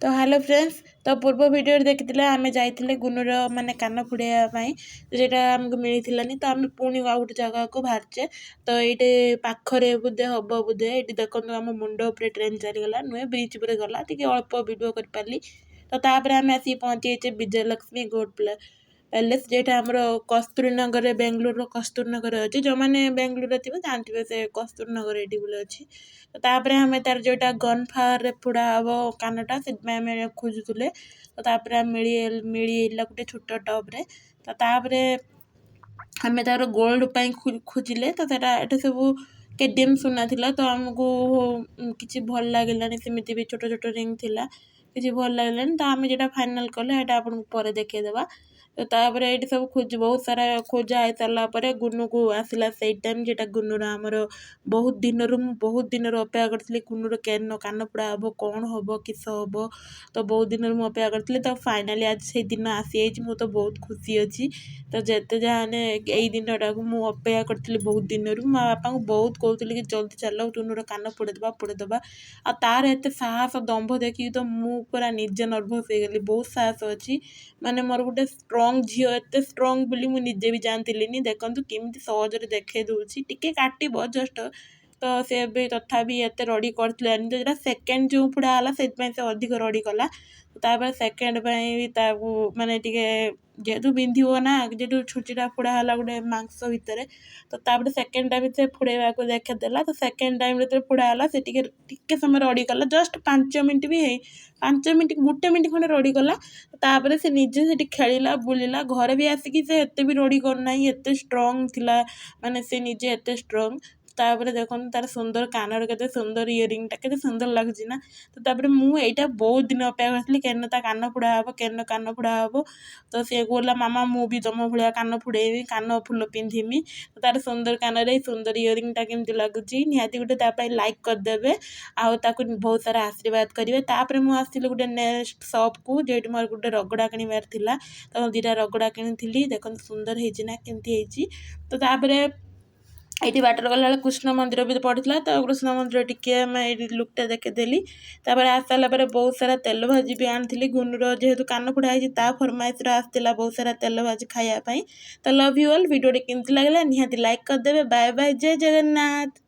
तो hello friends. तो पूर्व वीडियो देखिए आम जाइए गुनुर माने कान फुड़ाई जेटा आमको मिललानी तो आम पुणी आ गोटे जगह को बाहरचे। तो ये पाखरे बुधे हम बुधे ये देखो आम मुंड उपर ट्रेन चलीगला नुहे ब्रिज पर गला टी अल्प वीडियो कर पारि। तो तापर आम आसिक पहुँचे विजयलक्ष्मी गोल्ड पैलेस जेटा आमर कस्तूरी नगर बेंगलोर कस्तूरी नगर अच्छी जो मैंने बेंगलोर थी जानते से कस्तूरी नगर ये बोले अच्छी। तो तापर आम तार जोटा गन फावर फुड़ा हम कानटा से खोजुले। तो तापर मिलला गोटे छोट टप्रे। तो तापर आम तार गोल्ड खोजिले तो ये सब केडीएम सुना थिला। तो आमको किसी भल लगे सेमती भी छोट छोट रिंग थिला किसी भल लगे तो आम जो फाइनाल कले यहाँ आपको पर देखीदेवा। तो तापर ये सब बहुत सारा खोजा हो सारापर गुनु को आसला से टाइम जेटा गुनुर आमर बहुत दिन अपेक्षा करी गुनुर केन कान पुड़ा हम कौन हम किस हम। तो बहुत दिन अपेक्षा करी तो फाइनाली आज से दिन आसी मु तो बहुत खुशी अच्छी। तो जिते जाने यही दिन टाक मुझे अपेक्षा करी बहुत दिन मो बापा को बहुत कहती कि जल्दी चल टुनुर कान फोड़ेदबा आ तार एत साहस दम्भ देखिए तो मु पूरा निजे नर्भस हो गली। बहुत साहस अच्छी माने मोर गोटे स्ट्रंग झील एत स्ट्रंग बोली मुझे निजे भी जानती देखूँ केमी सहजरे देखे दूसरी टी काटब जस्ट। तो से तथापि एत रड़ी कर जो सेकेंड जो फुड़ा है से अधिक रड़ी कला। तापर सेकेंड भी माने जेहेतु बिंधो ना जो छुंचीटा फुड़ा है गोटे मांस भितर। तो तापर सेकेंड टाइम से फुड़ेवा को देखेदेला। तो सेकेंड टाइम जो फुड़ा है से टिके समय रड़ी कला जस्ट 5 मिनट भी है 5 मिनट गोटे मिनट खंडे रड़ी कला। तापर से निजे से खेला बुलिला घर भी आसिकी से एत भी रड़ी करना एत स्ट्रंग थिला माने से निजे एत स्ट्रंग। तापर देखो तार सुंदर कानर के सुंदर इयरिंगटा के सुंदर लगुच ना। तो तापर मुझे बहुत दिन अपेक्षा करी केन ता कान फुड़ा हम केन कान फुड़ा हम। तो सी कहला मामा मु भी तुम भाया कान फुड़ेबी कान फुल पिंधीमी। तो तार सुंदर कान सुंदर इयरिंगटा केमती लगुच निहाती गोटे लाइक करदे आउ बहुत सारा आशीर्वाद करेंगे। तापर मुझे गोटे नेक्स्ट शॉप को जो मोर गोटे रगड़ा किणवार थिला। तो 2टा रगड़ा किणी देखो सुंदर होना केमती। तो तापर ये बाटर गला कृष्ण मंदिर भी पड़ा। तो कृष्ण मंदिर टी लुकटा देखेदेली। तापर आस सारा बहुत सारा तेल भाजी भी आनी गुनुर जेहेतु कान फुड़ाई फरमाइश आसला बहुत सारा तेल भाजी खायापाई। तो लव यू ऑल वीडियो केमती लगे निहाती लाइक करदे। बाय बाय जय जगन्नाथ।